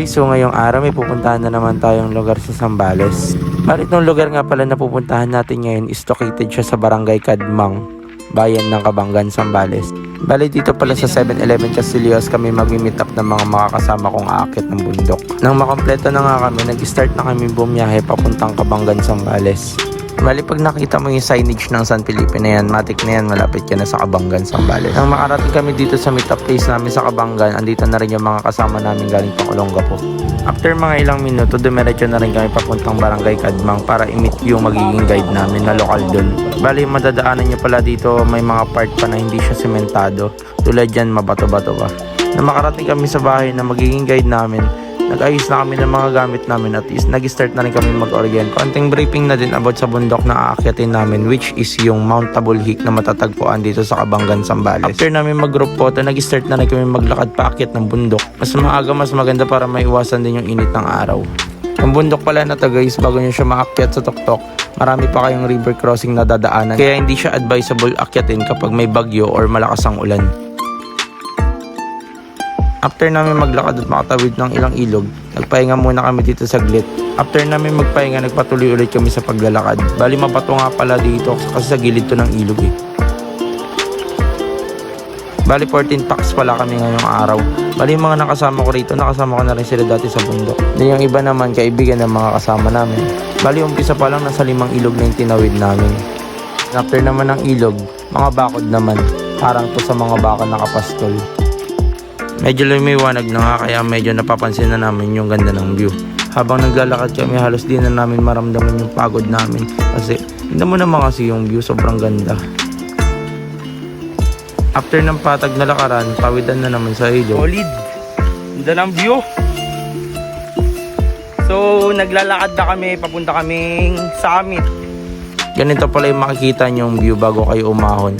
guys, so ngayong araw may pupuntahan na naman tayong lugar sa Zambales. Balit nung lugar nga pala na pupuntahan natin ngayon is located siya sa Barangay Kadmang, bayan ng Cabangan, Zambales. Bali dito pala sa 7-Eleven Castillos kami mag-meet up ng mga makakasama kong aakyat ng bundok. Nang makompleto na nga kami, nag-start na kami bumiyahe papuntang Cabangan, Zambales. Bali pag nakita mo yung signage ng San Felipe na yan, matik na yan, malapit ka na sa Cabangan, Zambales. Nang makarating kami dito sa meet up place namin sa Cabangan, andito na rin yung mga kasama namin galing pang Olongapo. After mga ilang minuto, dumiretso na rin kami papuntang Barangay Kadmang para i-meet yung magiging guide namin na lokal dun. Bali madadaanan nyo pala dito, may mga part pa na hindi siya sementado, tulad yan mabato-bato pa. Nang makarating kami sa bahay na magiging guide namin, nag-ayos na kami ng mga gamit namin at nag-start na rin kami mag-orient. Konting briefing na din about sa bundok na aakyatin namin, which is yung Mount Tabulhik na matatagpuan dito sa Cabangan, Zambales. After namin mag-group photo, nag-start na rin kami maglakad paakyat ng bundok. Mas maaga, mas maganda para maiwasan din yung init ng araw. Ang bundok pala na to guys, bago nyo siya maakyat sa tuktok, marami pa kayong river crossing na dadaanan. Kaya hindi siya advisable akyatin kapag may bagyo or malakas ang ulan. After namin maglakad at makatawid ng ilang ilog, nagpahinga muna kami dito saglit. After namin magpahinga, nagpatuloy ulit kami sa paglalakad. Bali mabato nga pala dito kasi sa gilid to ng ilog eh. Bali 14 packs pala kami ngayong araw. Bali yung mga nakasama ko rito, nakasama ko na rin sila dati sa bundok. Then yung iba naman kaibigan ng mga kasama namin. Bali umpisa pa lang nasa 5 ilog na yung tinawid namin. After naman ng ilog, mga bakod naman. Parang to sa mga baka nakapastol. Medyo lumiwanag na nga kaya medyo napapansin na namin yung ganda ng view. Habang naglalakad kami halos di na namin maramdaman yung pagod namin kasi hindi mo naman kasi yung view sobrang ganda. After ng patag na lakaran, pawidan na naman sa ilog. Solid! Ganda ng view! So naglalakad na kami, papunta kaming summit. Ganito pala yung makikita nyong view bago kayo umahon.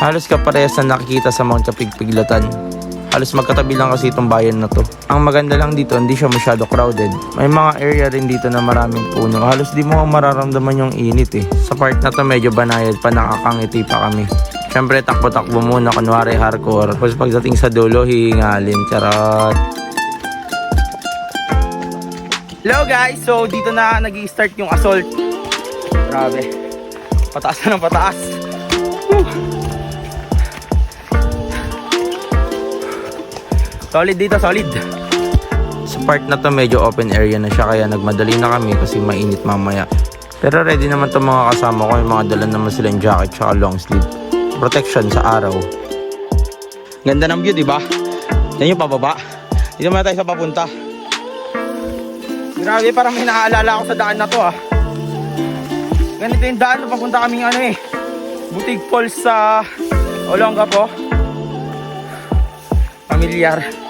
Halos kaparehas na nakikita sa Mount Kapigpiglatan. Halos magkatabi lang kasi itong bayan na to. Ang maganda lang dito, hindi siya masyado crowded. May mga area rin dito na maraming puno. Halos di mo mararamdaman yung init eh. Sa part na to medyo banayad pa, nakakangiti pa kami. Siyempre takbo-takbo muna, kunwari hardcore. Tapos pagdating sa dulo, hihingalin. Charot! Hello guys! So dito na nag-i-start yung assault. Grabe. Pataas na ng pataas. Whew. Solid dito, solid. Sa part na to medyo open area na siya kaya nagmadali na kami kasi mainit mamaya. Pero ready naman itong mga kasama ko, yung mga dala naman silang jacket tsaka long sleeve. Protection sa araw. Ganda ng view, diba? Yan yung pababa. Dito muna tayo sa papunta. Grabe, parang may naaalala ako sa daan na to ah. Ganito yung daan, papunta kaming Butig Falls sa Olongapo. Pamilyar.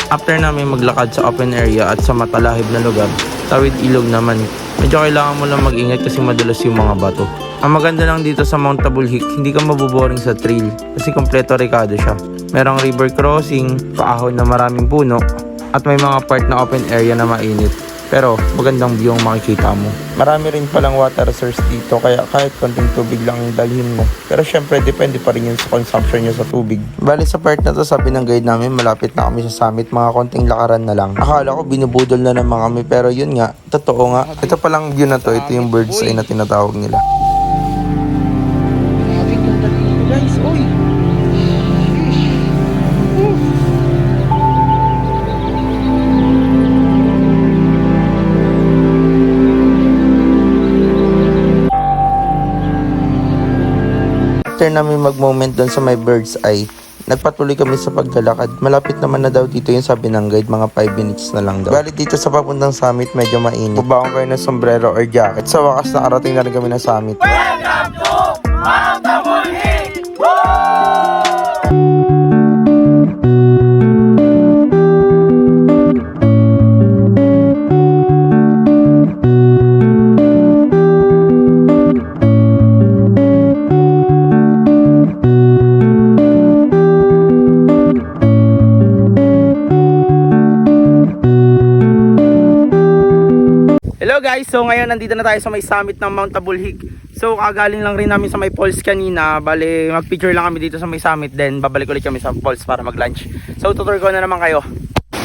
After namin maglakad sa open area at sa matalahib na lugar, tawid ilog naman. Medyo kailangan mo lang mag-ingat kasi madalas yung mga bato. Ang maganda lang dito sa Mount Tabulhik, hindi ka maboboring sa trail kasi kompleto rekado siya. Merong river crossing, paahon na maraming puno, at may mga part na open area na mainit. Pero magandang view ang makikita mo. Marami rin palang water source dito kaya kahit konting tubig lang yung dalhin mo. Pero syempre depende pa rin yun sa consumption nyo sa tubig. Bali sa part na to sabi ng guide namin malapit na kami sa summit, mga konting lakaran na lang. Akala ko binubudol na naman kami pero yun nga, totoo nga. Ito palang view na to, ito yung bird's eye na tinatawag nila. Guys, oy! After namin mag-moment doon sa may bird's eye, nagpatuloy kami sa paglalakad. Malapit naman na daw dito yung sabi ng guide, mga 5 minutes na lang daw. Bali dito sa papuntang summit, medyo mainit. Bubaon kayo ng sombrero or jacket. Sa wakas nakarating na rin kami ng summit. Welcome to Mount Tabulhik! Hello guys, so ngayon nandito na tayo sa may summit ng Mount Tabulhik. So kagaling lang rin namin sa may falls kanina. Bale mag-picture lang kami dito sa may summit. Then babalik ulit kami sa falls para mag-lunch. So tutur ko na naman kayo.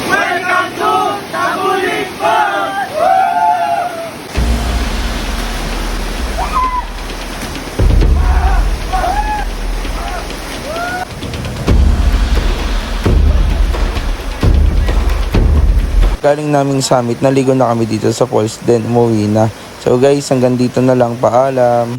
Welcome to Taguling Falls! Galing naming summit, naligo na kami dito sa falls, then umuwi na. So guys, hanggang dito na lang, paalam.